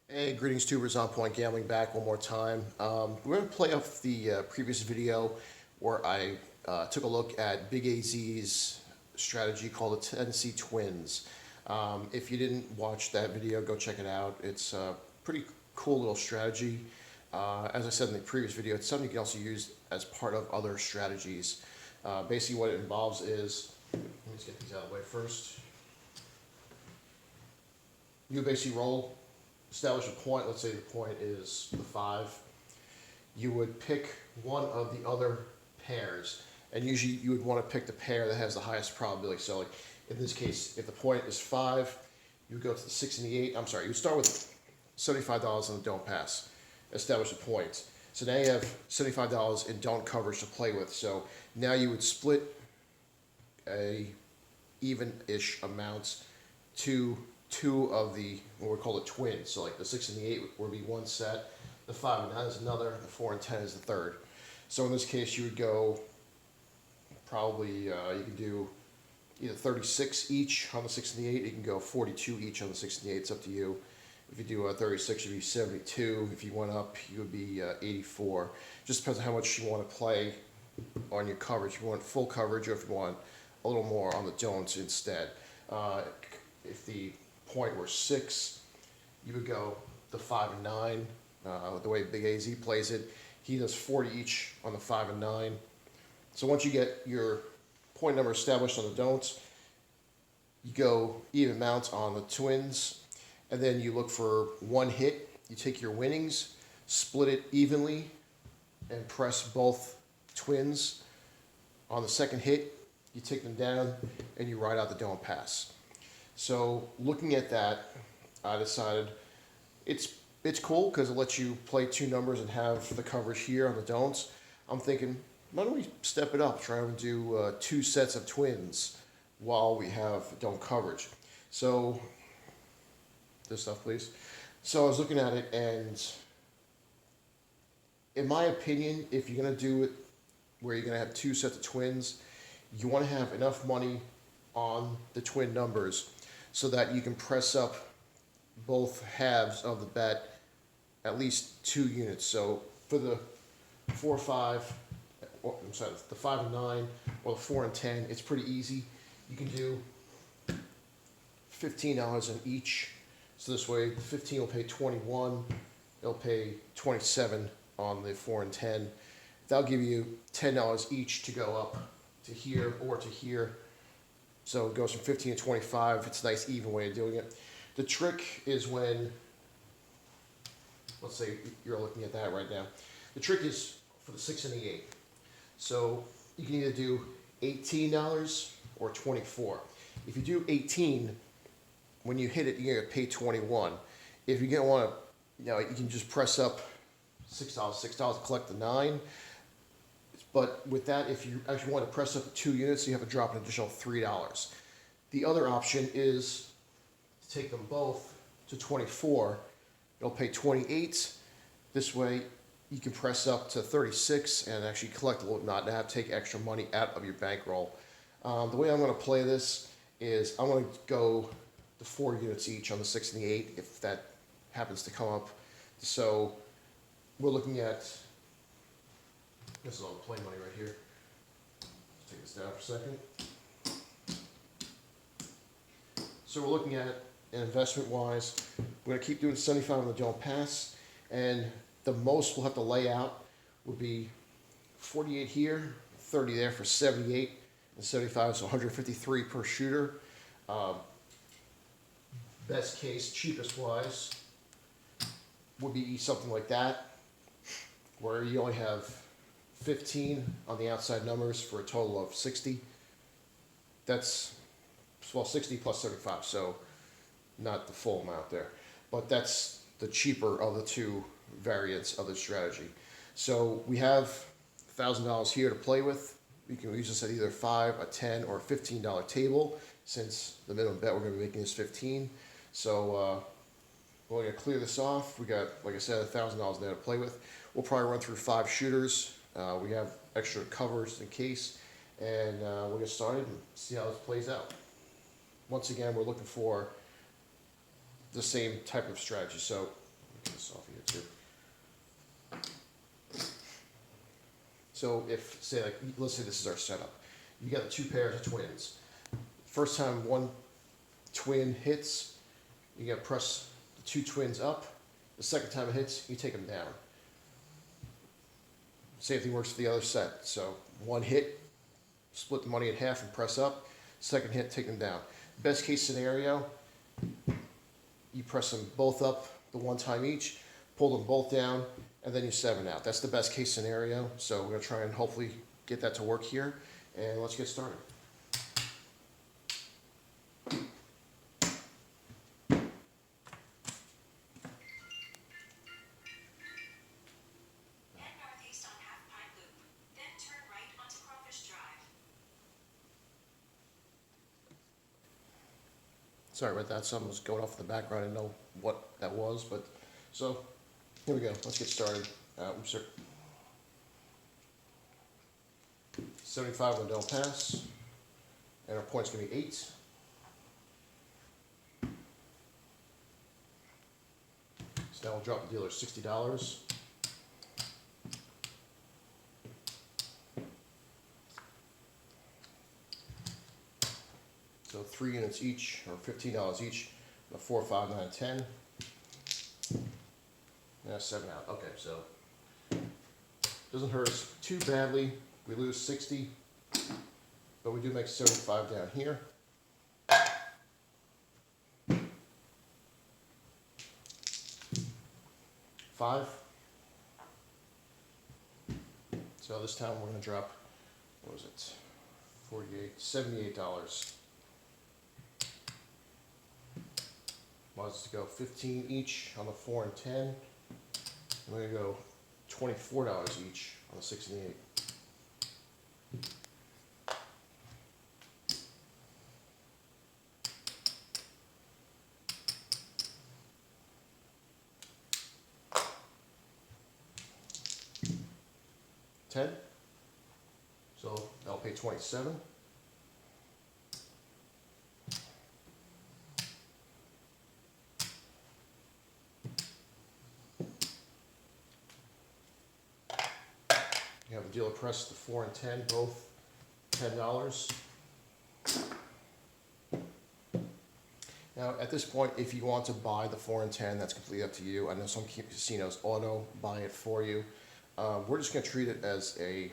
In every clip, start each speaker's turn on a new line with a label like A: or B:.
A: Hey, greetings tubers, On Point Gambling back one more time. We're going to play off the previous video where I took a look at Big AZ's strategy called the Tennessee Twins. If you didn't watch that video, go check it out. It's a pretty cool little strategy. As I said in the previous video, it's something you can also use as part of other strategies. Basically what it involves is, let me just get these out of the way first. You basically roll, establish a point. Let's say the point is the 5. You would pick one of the other pairs, and usually you would want to pick the pair that has the highest probability. So like in this case, if the point is 5, you would go to the 6 and the 8. I'm sorry, you would start with $75 on the don't pass, establish a point. So now you have $75 in don't coverage to play with. So now you would split a even-ish amounts to two of the, what we call the twins. So like the 6 and the 8 would be one set, the 5 and 9 is another, the 4 and 10 is the third. So in this case, you would go probably, you can do either 36 each on the 6 and the 8. You can go 42 each on the 6 and the 8. It's up to you. If you do 36, you'd be 72. If you went up, you would be 84. Just depends on how much you want to play on your coverage. If you want full coverage, or if you want a little more on the don'ts instead. If the point were 6, you would go the 5 and 9. The way Big AZ plays it, he does 40 each on the 5 and 9. So once you get your point number established on the don'ts, you go even amounts on the twins, and then you look for one hit. You take your winnings, split it evenly, and press both twins. On the second hit, you take them down, and you ride out the don't pass. So looking at that, I decided it's cool because it lets you play two numbers and have the coverage here on the don'ts. I'm thinking, why don't we step it up, try and do 2 sets of twins while we have don't coverage. So, this stuff please. So I was looking at it, and in my opinion, if you're going to do it where you're going to have 2 sets of twins, you want to have enough money on the twin numbers so that you can press up both halves of the bet at least 2 units. So for the 4, 5, I'm sorry, the 5 and 9 or the 4 and 10, it's pretty easy. You can do $15 on each. So this way, 15 will pay 21. It'll pay 27 on the 4 and 10. That'll give you $10 each to go up to here or to here. So it goes from 15 to 25. It's a nice even way of doing it. The trick is when, let's say you're looking at that right now. The trick is for the 6 and the 8. So you can either do $18 or 24. If you do 18, when you hit it, you're gonna pay 21. If you're gonna want to, you can just press up $6 to collect the 9. But with that, if you actually want to press up 2 units, you have to drop an additional $3. The other option is to take them both to 24. It'll pay 28. This way, you can press up to 36 and actually collect a little, not have to take extra money out of your bankroll. The way I'm going to play this is I'm going to go the 4 units each on the 6 and the 8 if that happens to come up. So we're looking at, this is all the play money right here. Let's take this down for a second. So we're looking at investment wise, we're going to keep doing 75 on the don't pass, and the most we'll have to lay out would be 48 here, 30 there for 78 and 75, so 153 per shooter. Best case, cheapest wise, would be something like that, where you only have 15 on the outside numbers for a total of 60. That's, well, 60 plus 75, so not the full amount there. But that's the cheaper of the 2 variants of the strategy. So we have $1,000 here to play with. We can use this at either 5, a 10, or a $15 table, since the minimum bet we're going to be making is 15. So we're going to clear this off. We got, like I said, $1,000 there to play with. We'll probably run through 5 shooters. We have extra covers in case, and we'll get started and see how this plays out. Once again, we're looking for the same type of strategy. So So if, say, like, let's say this is our setup. You got the two pairs of twins. First time one twin hits, you gotta press the two twins up. The second time it hits, you take them down. Same thing works for the other set. So one hit, split the money in half and press up. Second hit, take them down. Best case scenario, you press them both up the one time each, pull them both down, and then you 7 out. That's the best case scenario. So we're gonna try and hopefully get that to work here. And let's get started. Sorry about that, something was going off in the background. I didn't know what that was, but so here we go. Let's get started. 75 when don't pass, and our point's gonna be 8. So now we'll drop the dealer $60. So 3 units each, or $15 each. 4, 5, 9, 10. Yeah, 7 out. Okay, so doesn't hurt us too badly. We lose 60, but we do make 75 down here. $5. So this time we're going to drop, what was it? 48, $78. Might as well go 15 each on the 4 and 10. I'm going to go $24 each on the 6 and the 8. $10. So I'll pay $27. You have the dealer press the 4 and 10, both $10. Now at this point, if you want to buy the 4 and 10, that's completely up to you. I know some casinos auto buy it for you. We're just going to treat it as a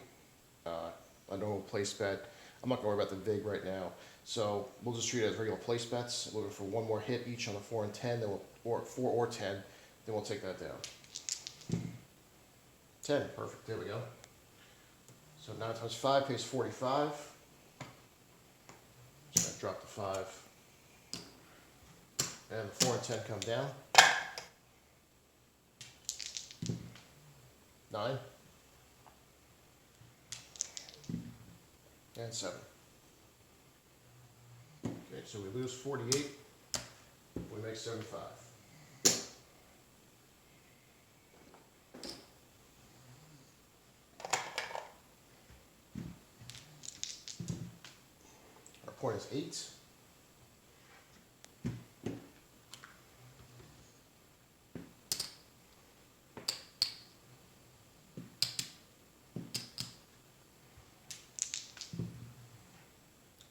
A: normal place bet. I'm not going to worry about the VIG right now. So we'll just treat it as regular place bets. Looking for one more hit each on the 4 and 10, then or 4 or 10, then we'll take that down. 10, perfect, there we go. So 9 times 5 pays 45. Just going to drop the 5. And the 4 and 10 come down. 9. And 7. Okay, so we lose 48. We make 75. Our point is 8.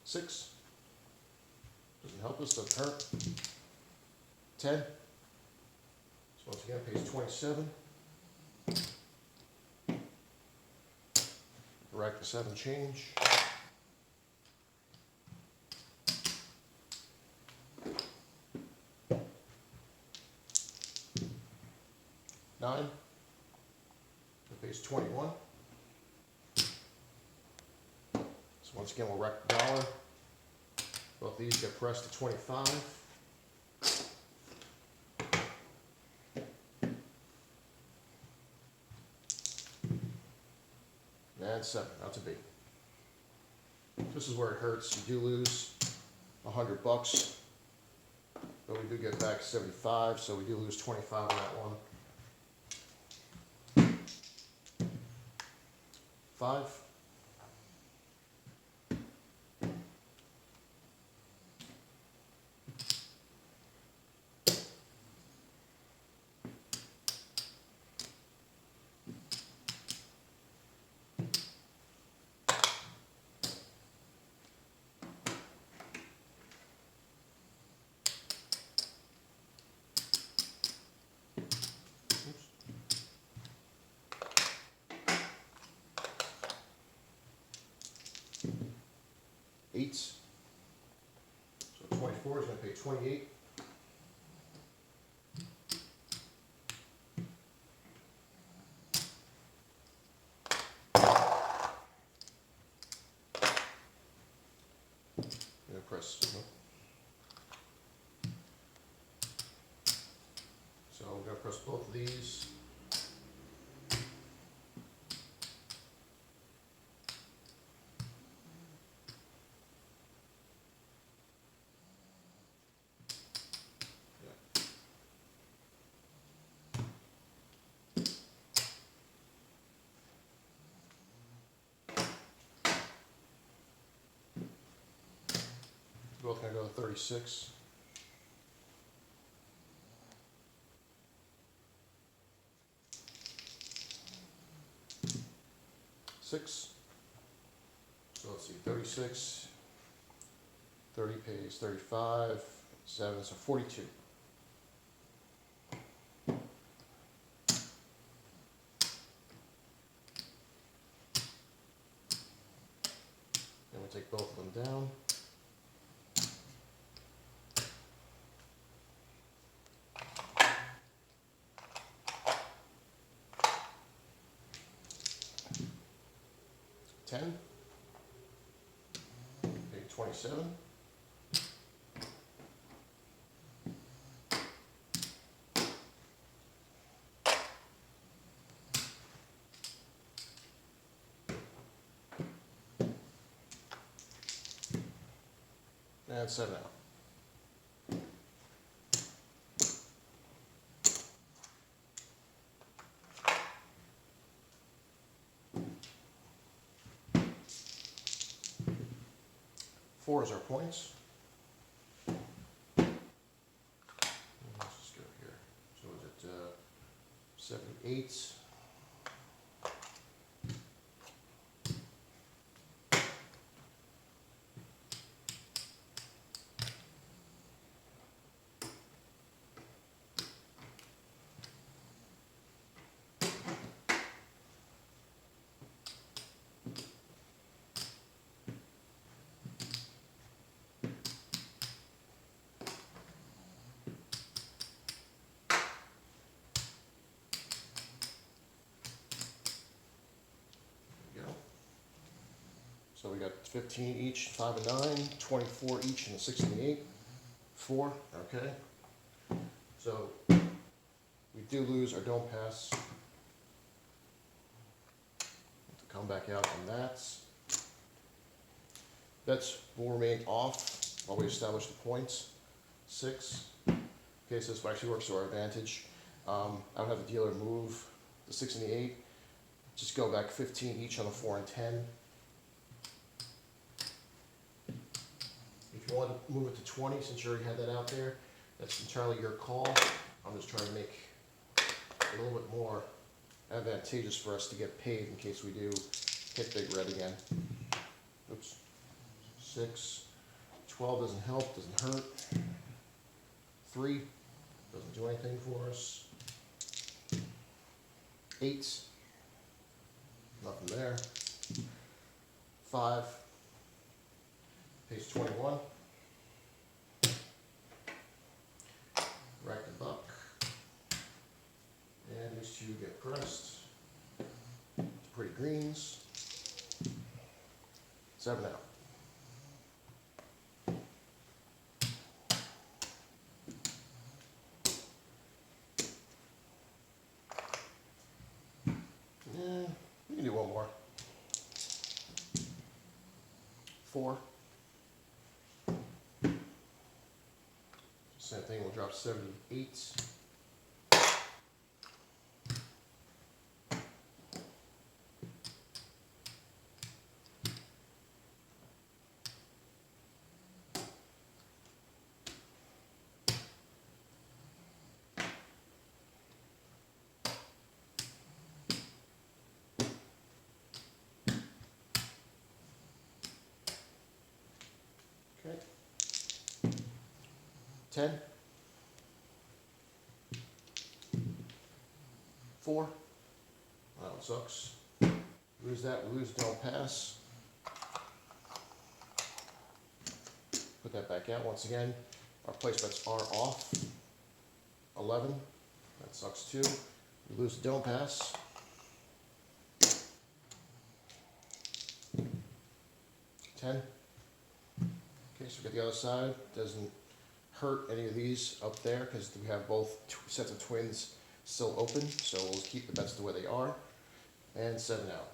A: $6. Doesn't help us, doesn't hurt. 10. So once again, pays 27. Rack the 7 change. $9. It pays 21. So once again, we'll rack the dollar. Both these get pressed to 25. And 7, out to B. This is where it hurts. You do lose $100, but we do get back 75, so we do lose 25 on that one. 5. eights. So 24 is going to pay 28. I'm going to press. So I'm going to press both of these. Both going to go to 36. Six. So let's see, 36. 30 pays 35. 7, so 42. Then we take both of them down. $10. Paid 27. And 7 out. Four is our points. Let's just go here. So is it 78? So we got 15 each, 5 and 9, 24 each, and a 6 and the 8. 4, okay. So we do lose or don't pass. Have to come back out on that. Bets will remain off while we establish the points. 6. Okay, so this actually works to our advantage. I would have the dealer move the 6 and the 8. Just go back 15 each on the 4 and 10. If you want to move it to 20, since you already had that out there, that's entirely your call. I'm just trying to make it a little bit more advantageous for us to get paid in case we do hit big red again. Oops. 6. 12 doesn't help, doesn't hurt. 3 doesn't do anything for us. 8. Nothing there. 5. Pays 21. Rack the buck. And these two get pressed. Pretty greens. 7 out. Yeah, we can do one more. 4. Same thing, we'll drop 78. Okay. 10. 4. That one sucks. Lose that, we lose, don't pass. Put that back out. Once again, our place bets are off. 11, that sucks too. We lose the don't pass. 10. Okay, so we got the other side. Doesn't hurt any of these up there because we have both sets of twins still open, so we'll keep the bets the way they are. And 7 out.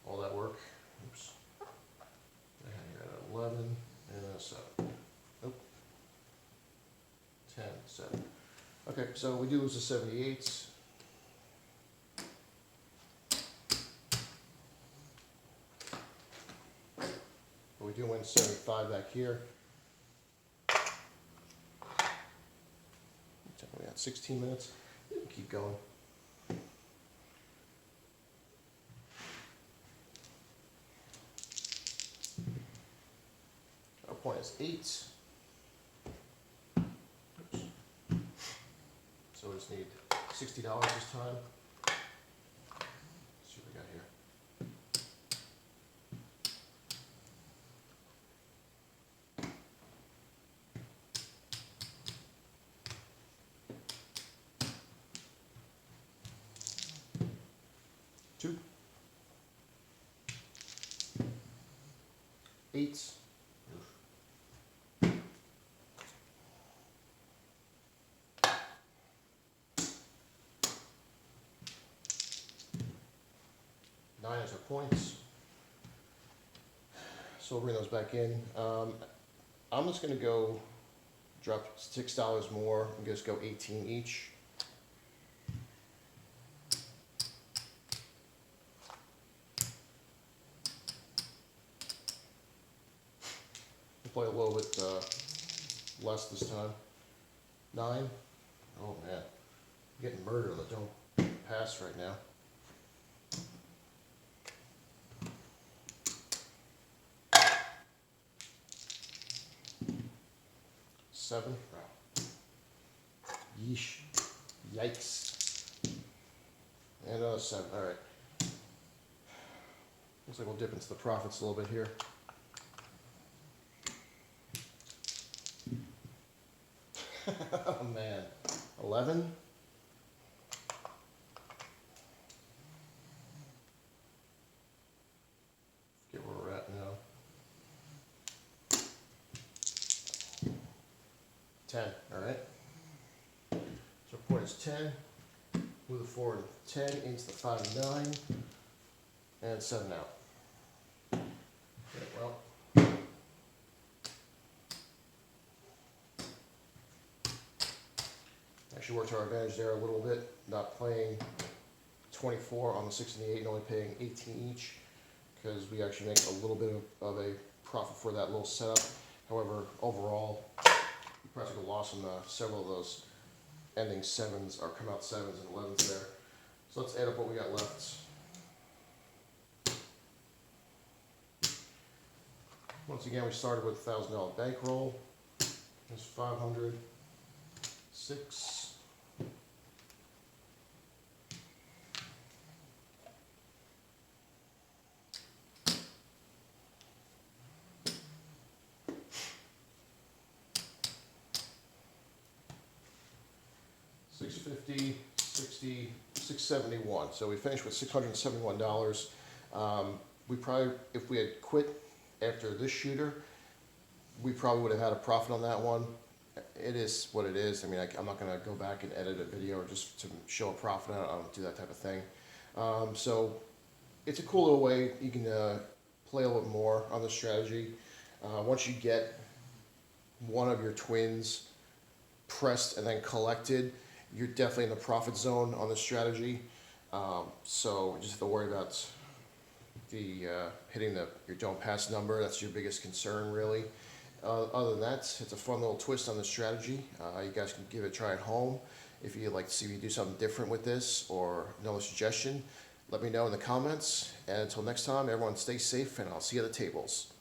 A: All that work. Oops. I had here at 11 and a 7. Nope. 10, 7. Okay, so we do lose the 78s. But we do win 75 back here. We got 16 minutes. Keep going. Our point is 8. Oops. So we just need $60 this time. Let's see what we got here. Two. 8s. 9 is our points. So we'll bring those back in. I'm just going to go drop $6 more and just go 18 each. We'll play a little bit less this time. 9. Oh man, I'm getting murdered on the don't pass right now. 7. Yeesh. Yikes. And another 7. Alright. Looks like we'll dip into the profits a little bit here. Oh man. 11. Get where we're at now. 10, alright. So point is 10. Move it forward 10 into the 5 and 9. And 7 out. Okay, well. Actually worked to our advantage there a little bit, not playing 24 on the 6 and the 8 and only paying 18 each, because we actually make a little bit of a profit for that little setup. However, overall, we probably took a loss on several of those ending 7s, or come out 7s and 11s there. So let's add up what we got left. Once again, we started with a $1,000 bankroll. There's 500, 6. $650, 60, $671. So we finished with $671. We probably, if we had quit after this shooter, we probably would have had a profit on that one. It is what it is. I mean, I'm not going to go back and edit a video or just to show a profit. I don't do that type of thing. So it's a cool little way you can play a little bit more on the strategy. Once you get one of your twins pressed and then collected, you're definitely in the profit zone on the strategy. So you just have to worry about the hitting your don't pass number. That's your biggest concern, really. Other than that, it's a fun little twist on the strategy. You guys can give it a try at home. If you'd like to see me do something different with this or another suggestion, let me know in the comments. And until next time, everyone stay safe, and I'll see you at the tables.